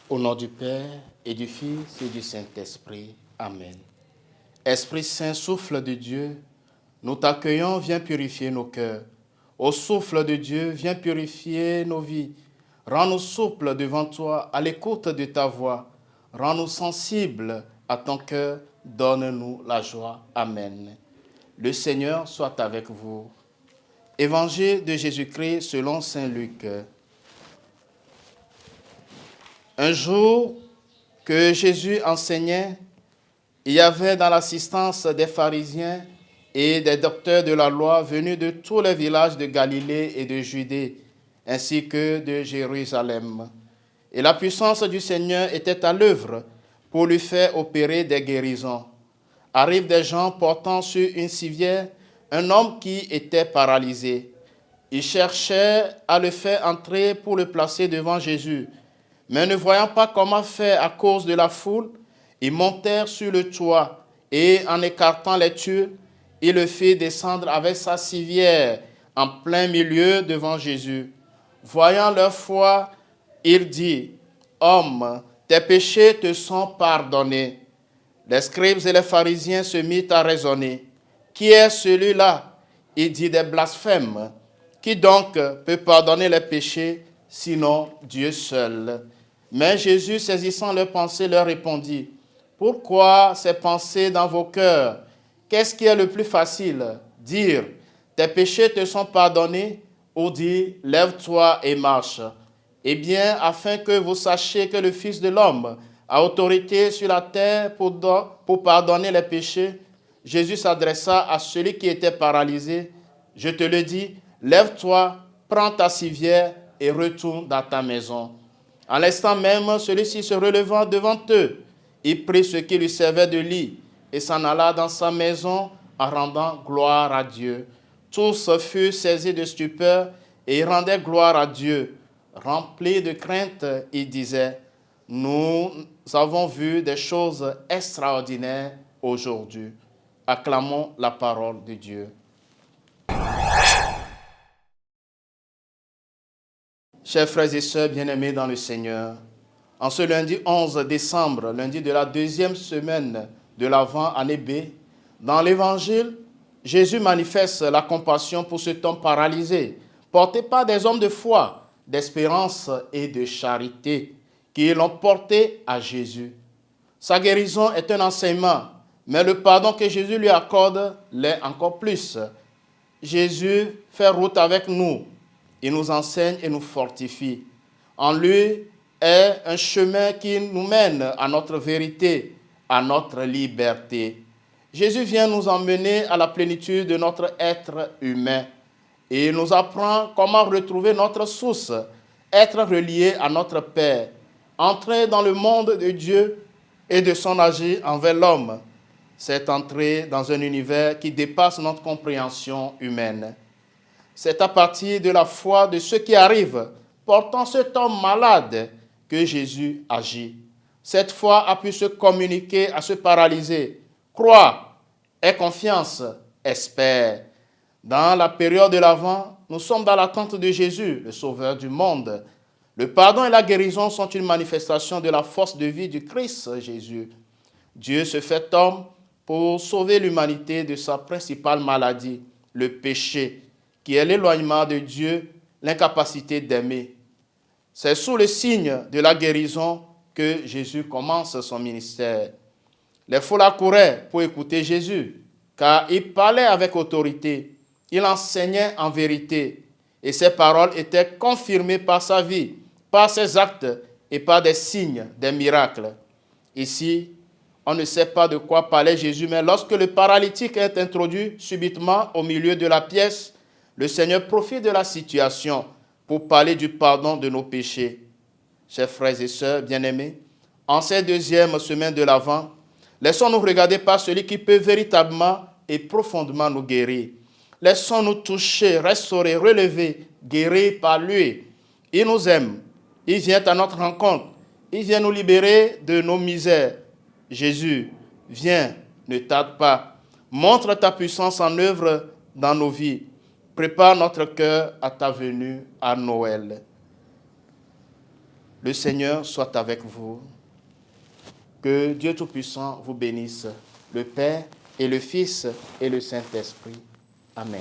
Au nom du Père et du Fils et du Saint-Esprit. Amen. Esprit Saint, souffle de Dieu, nous t'accueillons, viens purifier nos cœurs. Ô souffle de Dieu, viens purifier nos vies. Rends-nous souples devant toi, à l'écoute de ta voix. Rends-nous sensibles à ton cœur, donne-nous la joie. Amen. Le Seigneur soit avec vous. Évangile de Jésus-Christ selon saint Luc. Un jour que Jésus enseignait, il y avait dans l'assistance des pharisiens et des docteurs de la loi venus de tous les villages de Galilée et de Judée, ainsi que de Jérusalem. Et la puissance du Seigneur était à l'œuvre pour lui faire opérer des guérisons. Arrivent des gens portant sur une civière un homme qui était paralysé. Ils cherchaient à le faire entrer pour le placer devant Jésus. Mais ne voyant pas comment faire à cause de la foule, ils montèrent sur le toit et en écartant les tuiles, ils le firent descendre avec sa civière en plein milieu devant Jésus. Voyant leur foi, il dit, « Homme, tes péchés te sont pardonnés. » Les scribes et les pharisiens se mirent à raisonner. « Qui est celui-là ?» Il dit des blasphèmes. « Qui donc peut pardonner les péchés, sinon Dieu seul ?» Mais Jésus, saisissant leurs pensées, leur répondit, « Pourquoi ces pensées dans vos cœurs? Qu'est-ce qui est le plus facile? Dire, tes péchés te sont pardonnés, ou dire, lève-toi et marche. Eh bien, afin que vous sachiez que le Fils de l'homme a autorité sur la terre pour pardonner les péchés, Jésus s'adressa à celui qui était paralysé. Je te le dis, lève-toi, prends ta civière et retourne dans ta maison. En l'instant même, celui-ci se relevant devant eux, il prit ce qui lui servait de lit et s'en alla dans sa maison en rendant gloire à Dieu. Tous furent saisis de stupeur et ils rendaient gloire à Dieu. Remplis de crainte, ils disaient, « Nous avons vu des choses extraordinaires aujourd'hui. » Acclamons la parole de Dieu. Chers frères et sœurs bien-aimés dans le Seigneur, en ce lundi 11 décembre, lundi de la deuxième semaine de l'Avent année B, dans l'Évangile, Jésus manifeste la compassion pour cet homme paralysé, porté par des hommes de foi, d'espérance et de charité, qui l'ont porté à Jésus. Sa guérison est un enseignement, mais le pardon que Jésus lui accorde l'est encore plus. Jésus fait route avec nous. Il nous enseigne et nous fortifie. En lui est un chemin qui nous mène à notre vérité, à notre liberté. Jésus vient nous emmener à la plénitude de notre être humain et il nous apprend comment retrouver notre source, être relié à notre Père, entrer dans le monde de Dieu et de son agir envers l'homme. C'est entrer dans un univers qui dépasse notre compréhension humaine. C'est à partir de la foi de ceux qui arrivent, portant cet homme malade, que Jésus agit. Cette foi a pu se communiquer à ce paralysé. Crois, aie confiance, espère. Dans la période de l'Avent, nous sommes dans l'attente de Jésus, le Sauveur du monde. Le pardon et la guérison sont une manifestation de la force de vie du Christ Jésus. Dieu se fait homme pour sauver l'humanité de sa principale maladie, le péché, qui est l'éloignement de Dieu, l'incapacité d'aimer. C'est sous le signe de la guérison que Jésus commence son ministère. Les foules accouraient pour écouter Jésus, car il parlait avec autorité, il enseignait en vérité, et ses paroles étaient confirmées par sa vie, par ses actes et par des signes, des miracles. Ici, on ne sait pas de quoi parlait Jésus, mais lorsque le paralytique est introduit subitement au milieu de la pièce, le Seigneur profite de la situation pour parler du pardon de nos péchés. Chers frères et sœurs bien-aimés, en cette deuxième semaine de l'Avent, laissons-nous regarder par celui qui peut véritablement et profondément nous guérir. Laissons-nous toucher, restaurer, relever, guérir par lui. Il nous aime. Il vient à notre rencontre. Il vient nous libérer de nos misères. Jésus, viens, ne tarde pas. Montre ta puissance en œuvre dans nos vies. Prépare notre cœur à ta venue à Noël. Le Seigneur soit avec vous. Que Dieu Tout-Puissant vous bénisse, le Père et le Fils et le Saint-Esprit. Amen.